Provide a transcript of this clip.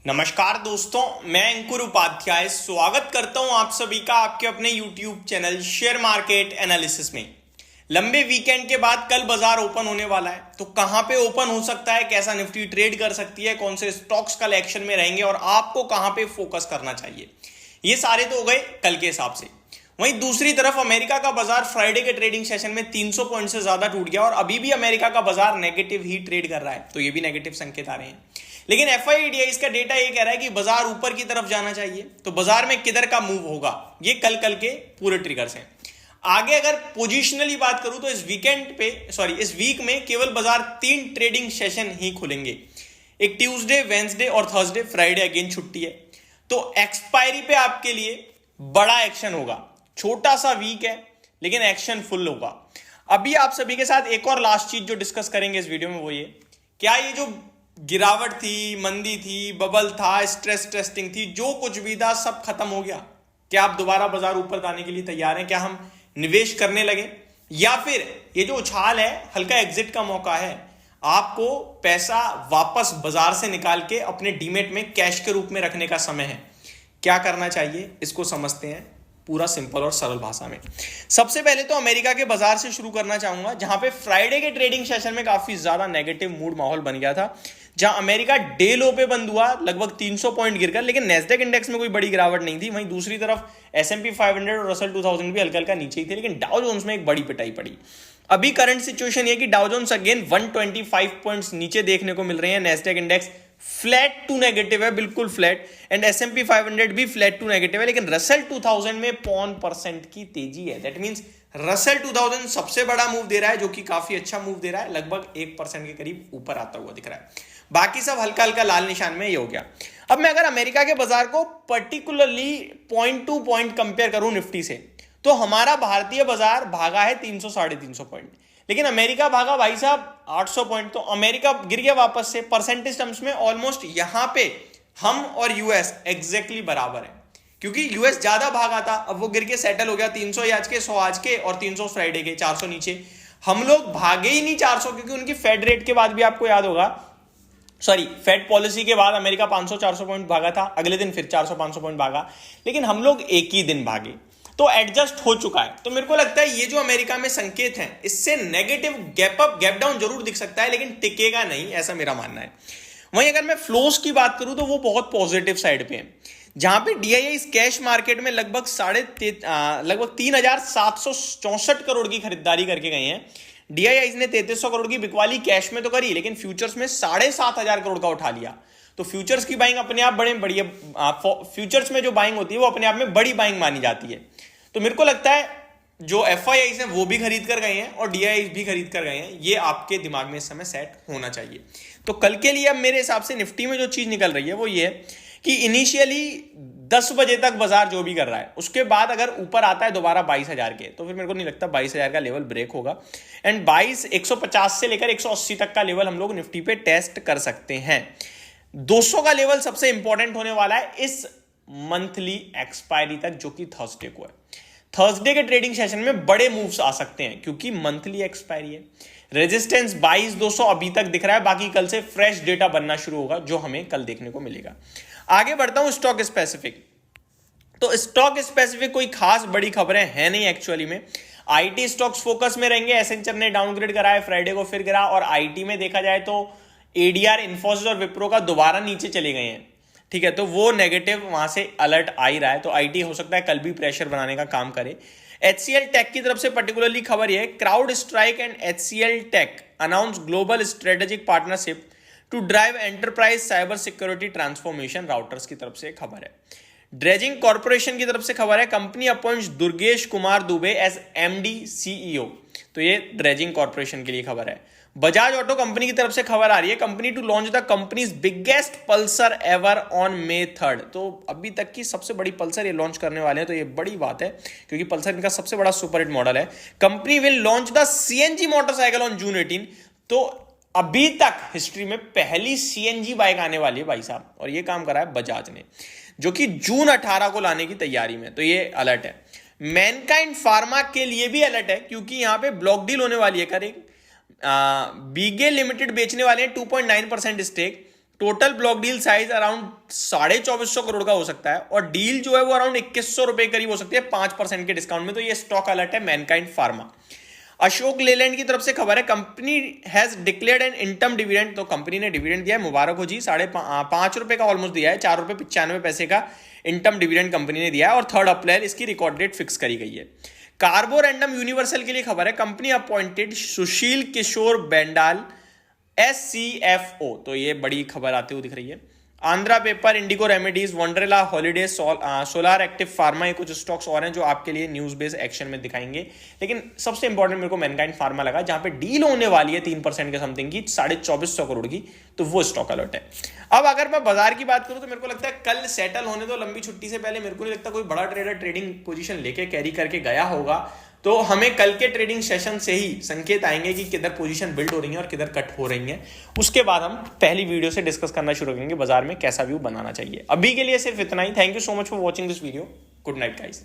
नमस्कार दोस्तों, मैं अंकुर उपाध्याय स्वागत करता हूं आप सभी का आपके अपने YouTube channel share market analysis में। लंबे वीकेंड के बाद कल बाजार ओपन होने वाला है, तो कहां पे ओपन हो सकता है, कैसा निफ्टी ट्रेड कर सकती है, कौन से स्टॉक्स कल एक्शन में रहेंगे और आपको कहां पे फोकस करना चाहिए, ये सारे तो हो गए कल के हिसाब से। वहीं दूसरी तरफ अमेरिका का बाजार फ्राइडे के ट्रेडिंग सेशन में 300 पॉइंट से ज्यादा टूट गया और अभी भी अमेरिका का बाजार नेगेटिव ही ट्रेड कर रहा है, तो ये भी नेगेटिव संकेत आ रहे हैं। लेकिन एफआईडीआई इसका डेटा ये कह रहा है कि बाजार ऊपर की तरफ जाना चाहिए, तो बाजार में किधर का मूव होगा, ये कल के पूरे ट्रिगर्स हैं। आगे अगर पोजिशनली बात करूं तो इस वीक में केवल बाजार 3 ट्रेडिंग सेशन ही खुलेंगे। एक ट्यूसडे, वेंसडे और थर्सडे, फ्राइडे अगेन छुट्टी है। तो एक्सपायरी पे आपके लिए बड़ा एक्शन होगा। छोटा सा वीक है लेकिन एक्शन फुल होगा। अभी आप सभी के साथ एक और लास्ट चीज जो डिस्कस करेंगे इस वीडियो में वो ये, क्या ये जो गिरावट थी, मंदी थी, बबल था, स्ट्रेस टेस्टिंग थी, जो कुछ भी था सब खत्म हो गया? क्या आप दोबारा बाजार ऊपर जाने के लिए तैयार हैं? क्या हम निवेश करने लगे, या फिर ये जो उछाल है हल्का एग्जिट का मौका है? आपको पैसा वापस बाजार से निकाल के अपने डीमेट में कैश के रूप में रखने का समय है। क्या करना चाहिए इसको समझते हैं पूरा सिंपल और सरल भाषा में। सबसे पहले तो अमेरिका के बाजार से शुरू करना चाहूंगा, जहां पे फ्राइडे के ट्रेडिंग सेशन में काफी ज्यादा नेगेटिव मूड माहौल बन गया था, जहां अमेरिका डे लो पे बंद हुआ, लगभग 300 पॉइंट गिरकर, लेकिन नेस्डेक इंडेक्स में कोई बड़ी गिरावट नहीं थी। वहीं दूसरी तरफ S&P 500 और रसल 2000 भी हल्का हल्का नीचे ही थे, लेकिन डाउ जोन्स में एक बड़ी पिटाई पड़ी। अभी करंट सिचुएशन ये कि डाउ जोन्स अगेन 125 पॉइंट्स नीचे देखने को मिल रहे हैं। Nasdaq index flat to negative है, बिल्कुल फ्लैट, एंड S&P 500 भी फ्लैट टू नेगेटिव है, लेकिन रसल 2000 में 0.1% की तेजी है। दैट मींस रसल 2000 सबसे बड़ा मूव दे रहा है, जो कि काफी अच्छा मूव दे रहा है, लगभग 1% के करीब ऊपर आता हुआ दिख रहा है। बाकी सब हल्का हल्का लाल निशान में ये हो गया। अब मैं अगर अमेरिका के बाजार को particularly point two point compare करूं निफ्टी से, तो हमारा भारतीय बाजार भागा है 300 साढ़े 300 पॉइंट, लेकिन अमेरिका भागा भाई साहब 800 पॉइंट। तो अमेरिका गिर गया वापस से। परसेंटेज टर्म्स में ऑलमोस्ट यहां पे हम और यूएस एग्जैक्टली बराबर है, क्योंकि यूएस ज्यादा भागा था, अब वो गिर के सेटल हो गया 300 आज के, 100 आज के और 300 फ्राइडे के, 400 नीचे। हम लोग भागे ही नहीं 400, क्योंकि उनकी फेड रेट के बाद भी आपको याद होगा, फेड पॉलिसी के बाद अमेरिका 500-400 पॉइंट भागा था, अगले दिन फिर 400-500 पॉइंट भागा, लेकिन हम लोग एक ही दिन भागे, तो एडजस्ट हो चुका है। तो मेरे को लगता है ये जो अमेरिका में संकेत हैं, इससे negative gap up gap down जरूर दिख सकता है, लेकिन टिकेगा नहीं, ऐसा मेरा मानना है। वहीं अगर मैं फ्लोस की बात करूं तो वो बहुत पॉजिटिव साइड पे है, जहां पे DII कैश मार्केट में लगभग 3,764 करोड़ की खरीदारी करके गए हैं। DII ने 3300 करोड़ की बिकवाली कैश में तो करी, लेकिन फ्यूचर्स में 7,500 करोड़ का उठा लिया। तो फ्यूचर्स की बाइंग अपने आप बड़े बढ़िया, फ्यूचर्स में जो बाइंग होती है वो अपने आप में बड़ी बाइंग मानी जाती है। तो मेरे को लगता है जो FIIs हैं वो भी खरीद कर गए हैं और DIIs भी खरीद कर गए हैं, ये आपके दिमाग में इस समय सेट होना चाहिए। तो कल के लिए अब मेरे हिसाब से निफ्टी में जो चीज निकल रही है वो ये है कि इनिशियली 10 बजे तक बाजार जो भी कर रहा है, उसके बाद अगर ऊपर आता है दोबारा 22,000 के, तो फिर मेरे को नहीं लगता 22,000 का लेवल ब्रेक होगा। एंड 150 से लेकर 180 तक का लेवल हम लोग निफ्टी पे टेस्ट कर सकते हैं। 200 का लेवल सबसे इंपॉर्टेंट होने वाला है इस मंथली एक्सपायरी तक, जो कि थर्सडे को है। थर्सडे के ट्रेडिंग सेशन में बड़े मूव्स आ सकते हैं, क्योंकि मंथली एक्सपायरी है। रेजिस्टेंस 22,200 अभी तक दिख रहा है, बाकी कल से फ्रेश डेटा बनना शुरू होगा, जो हमें कल देखने को मिलेगा। आगे बढ़ता हूं स्टॉक स्पेसिफिक। तो स्टॉक स्पेसिफिक कोई खास बड़ी खबरें हैं नहीं एक्चुअली में। IT स्टॉक्स फोकस में रहेंगे। एसेंचर ने डाउनग्रेड करा है, फ्राइडे को फिर गिरा, और IT में देखा जाए तो ADR, इन्फोसिस और विप्रो का दोबारा नीचे चले गए हैं। ठीक है, तो वो नेगेटिव वहां से अलर्ट आ ही रहा है, तो IT हो सकता है कल भी प्रेशर बनाने का काम करे। HCL टेक की तरफ से पर्टिकुलरली खबर यह है, CrowdStrike and HCL tech announce global strategic partnership to drive enterprise cyber security transformation. Reuters की तरफ से खबर है। ड्रेजिंग कॉर्पोरेशन की तरफ से खबर है, company appoints Durgesh Kumar Dubey as MD CEO। तो ये ड्रेजिंग कॉर्पोरेशन के लिए खबर है। बजाज ऑटो कंपनी की तरफ से खबर आ रही है, company to launch the company's biggest Pulsar ever on May 3rd। तो अभी तक की सबसे बड़ी पल्सर ये लॉन्च करने वाले हैं, तो ये बड़ी बात है, क्योंकि पल्सर इनका सबसे बड़ा सुपरहिट मॉडल है। Company will launch the CNG motorcycle on June 18। तो अभी तक हिस्ट्री में पहली CNG बाइक आने वाली है भाई साहब, और ये काम करा है बजाज ने, जो कि जून 18 को लाने की तैयारी में। तो ये अलर्ट है। मैनकाइंड फार्मा के लिए भी अलर्ट है, क्योंकि यहां पे ब्लॉक डील होने वाली है। करें बीगे लिमिटेड बेचने वाले हैं 2.9% stake total block deal size around 2450 crore का हो सकता है और डील जो है वो अराउंड 2100 रुपए करीब हो सकती है 5% के डिस्काउंट में। तो ये स्टॉक अलर्ट है मैनकाइंड फार्मा। अशोक लेलैंड की तरफ से खबर है, company has declared an interim dividend. तो कंपनी ने डिविडेंड दिया है, मुबारक हो जी। 5.5 रुपए का ऑलमोस्ट दिया है, 4.95 का इंटर्म डिविडेंड कंपनी ने दिया है और 3 अप्रैल इसकी रिकॉर्ड डेट फिक्स करी गई है। कार्बोरंडम यूनिवर्सल के लिए खबर है, कंपनी अपॉइंटेड सुशील किशोर बेंडाल SCFO। तो ये बड़ी खबर आती हुई दिख रही है। Andhra paper, Indigo remedies, Wonderla holiday, solar active pharma, ये कुछ स्टॉक्स और हैं जो आपके लिए न्यूज बेस्ड एक्शन में दिखाएंगे। लेकिन सबसे इंपॉर्टेंट मेरे को मैनकाइंड फार्मा लगा, जहां पे डील होने वाली है 3% के समथिंग की, 2450 करोड़ की। तो वो स्टॉक अलर्ट है। अब अगर मैं बाजार की बात करूं तो मेरे को लगता है कल सेटल होने दो लंबी छुट्टी से पहले। मेरे को नहीं लगता कोई बड़ा ट्रेडर ट्रेडिंग पोजीशन लेके कैरी करके गया होगा। तो हमें कल के ट्रेडिंग सेशन से ही संकेत आएंगे कि किधर पोजीशन बिल्ड हो रही है और किधर कट हो रही है। उसके बाद हम पहली वीडियो से डिस्कस करना शुरू करेंगे बाजार में कैसा व्यू बनाना चाहिए। अभी के लिए सिर्फ इतना ही। Thank you so much for watching this video. Good night guys.